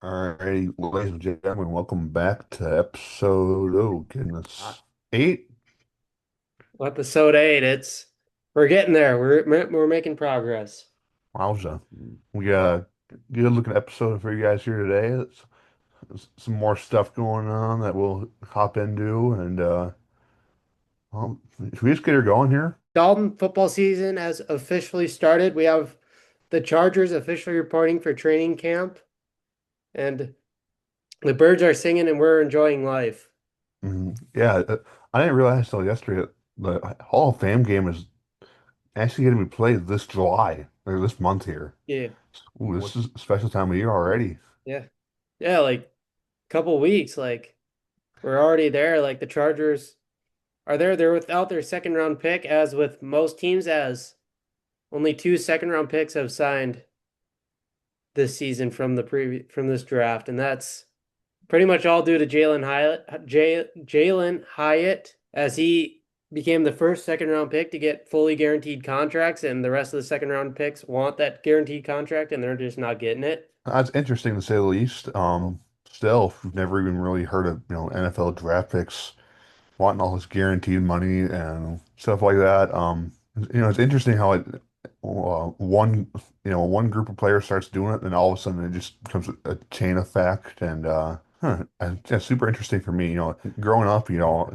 Alrighty, ladies and gentlemen, welcome back to episode, oh Uh, goodness, 8? Episode 8. We're getting there. We're making progress. Wowza. We got a good looking episode for you guys here today. Some more stuff going on that we'll hop into well, should we just get her going here? Dalton football season has officially started. We have the Chargers officially reporting for training camp, and the birds are singing, and we're enjoying life. Yeah, I didn't realize until yesterday that the Hall of Fame game is actually going to be played this July, or this month here. Yeah, Ooh, this is a special time of year already. yeah, yeah. Like couple weeks, like we're already there. Like the Chargers are there. They're without their second round pick, as with most teams, as only two second round picks have signed this season from this draft, and that's pretty much all due to Jalen Hyatt, as he became the first second round pick to get fully guaranteed contracts, and the rest of the second round picks want that guaranteed contract, and they're just not getting it. That's interesting to say the least. Still, we've never even really heard of, NFL draft picks wanting all this guaranteed money and stuff like that. It's interesting how one group of players starts doing it, and all of a sudden it just becomes a chain effect. And it's super interesting for me. Growing up,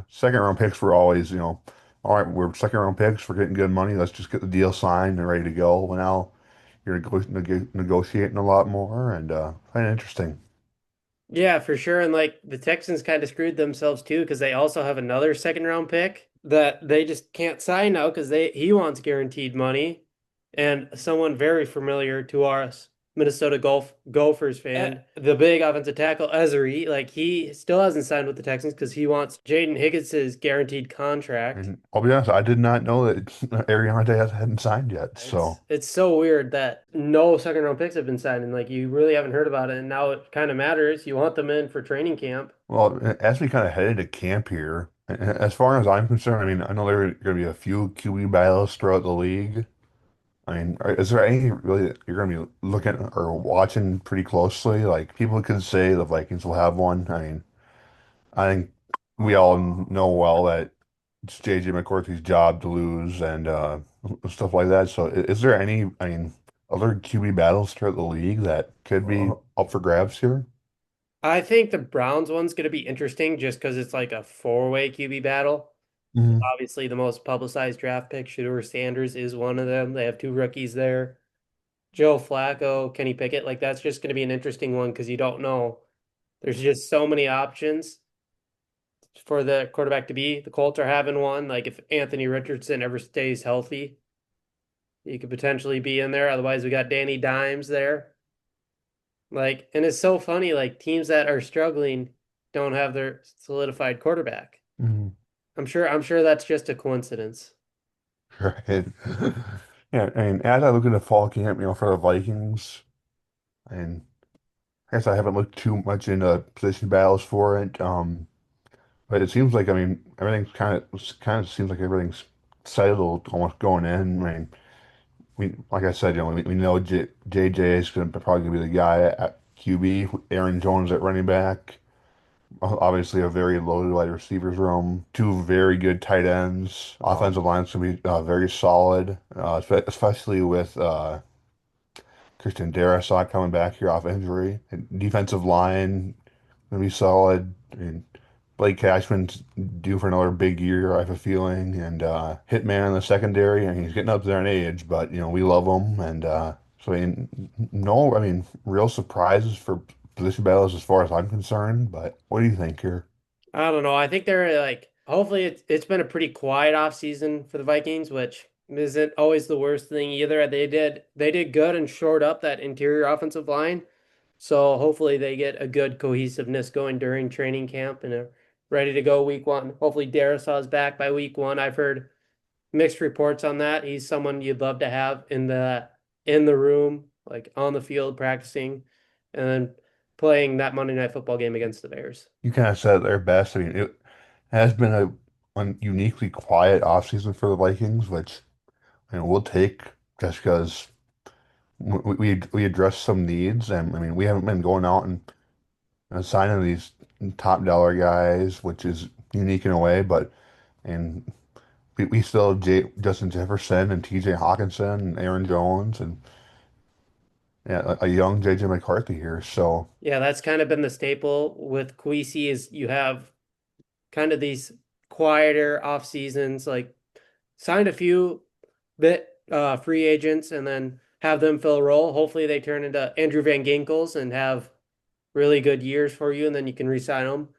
second round picks were always, all right, we're second round picks, we're getting good money, let's just get the deal signed and ready to go. Well, now you're negotiating a lot more, and kind of interesting. Yeah, for sure. And like the Texans kind of screwed themselves too, because they also have another second round pick that they just can't sign now because they he wants guaranteed money. And someone very familiar to our Minnesota Gophers fan, the big offensive tackle Ezri, like he still hasn't signed with the Texans because he wants Jaden Higgins's guaranteed contract. And I'll be honest, I did not know that Ariante hadn't signed yet. So, It's so weird that no second round picks have been signed, and like you really haven't heard about it, and now it kind of matters. You want them in for training camp. well, as we kind of head into camp here, as far as I'm concerned, I mean, I know there are going to be a few QB battles throughout the league. I mean, is there any really that you're going to be looking or watching pretty closely? Like, people could say the Vikings will have one. I mean, I think we all know well that it's JJ McCourty's job to lose and stuff like that. So is there any, I mean, other QB battles throughout the league that could be up for grabs here? I think the Browns one's going to be interesting just because it's like a four-way QB battle. Mhm. Obviously, the most publicized draft pick, Shedeur Sanders, is one of them. They have two rookies there. Joe Flacco, Kenny Pickett. Like, that's just going to be an interesting one because you don't know. There's just so many options for the quarterback to be. The Colts are having one. Like, if Anthony Richardson ever stays healthy, he could potentially be in there. Otherwise, we got Danny Dimes there. Like, and it's so funny, like, teams that are struggling don't have their solidified quarterback. Mhm. I'm sure that's just a coincidence. Right. Yeah, and as I look at the fall camp, for the Vikings, and I guess I haven't looked too much into position battles for it. But it seems like, I mean, everything's kind of seems like everything's settled almost going in. I mean, like I said, we know JJ is probably gonna be the guy at QB, Aaron Jones at running back. Obviously, a very loaded wide receivers room, two very good tight ends. Offensive line's gonna be very solid, especially with Christian Darrisaw coming back here off injury. And defensive line gonna be solid. I mean, Blake Cashman's due for another big year, I have a feeling. And Hitman in the secondary, I mean, he's getting up there in age, but we love him. And so I mean, no, I mean, real surprises for position battles as far as I'm concerned. But what do you think here? I don't know. I think they're like hopefully it's been a pretty quiet off season for the Vikings, which isn't always the worst thing either. They did good and shored up that interior offensive line. So hopefully they get a good cohesiveness going during training camp and are ready to go week one. Hopefully Darisaw is back by week one. I've heard mixed reports on that. He's someone you'd love to have in the room, like on the field practicing, and then playing that Monday Night Football game against the Bears. You kind of said it there best. I mean, it has been a uniquely quiet offseason for the Vikings, which we'll take just because we address some needs, and I mean we haven't been going out and signing these top dollar guys, which is unique in a way, but and we still have Justin Jefferson and TJ Hawkinson and Aaron Jones and yeah, a young JJ McCarthy here. So Yeah, that's kind of been the staple with Kwesi is you have kind of these quieter off seasons, like signed a few bit free agents and then have them fill a role. Hopefully they turn into Andrew Van Ginkels and have really good years for you, and then you can re-sign them.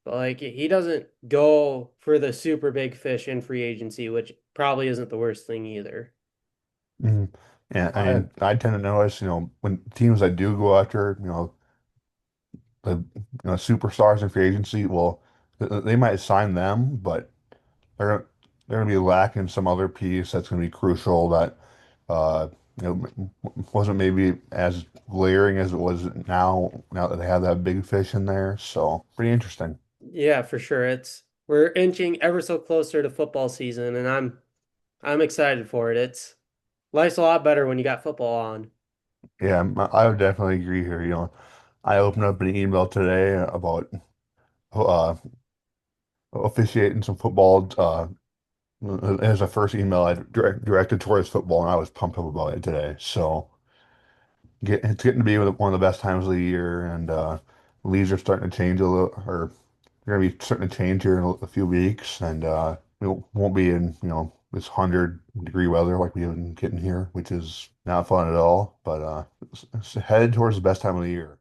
But like he doesn't go for the super big fish in free agency, which probably isn't the worst thing either. mhm. And I tend to notice, when teams that do go after, the superstars in free agency, well, they might sign them, but they're they're gonna be lacking some other piece that's gonna be crucial that uh wasn't maybe as glaring as it was now that they have that big fish in there. So pretty interesting. Yeah, for sure. It's we're inching ever so closer to football season, and I'm excited for it. It's life's a lot better when you got football on. Yeah, I would definitely agree here. I opened up an email today about uh officiating some football. It was the first email I directed towards football, and I was pumped up about it today. So it's getting to be one of the best times of the year, and leaves are starting to change a little, or they're going to be starting to change here in a few weeks, and we won't be in this 100-degree weather like we've been getting here, which is not fun at all. But it's headed towards the best time of the year.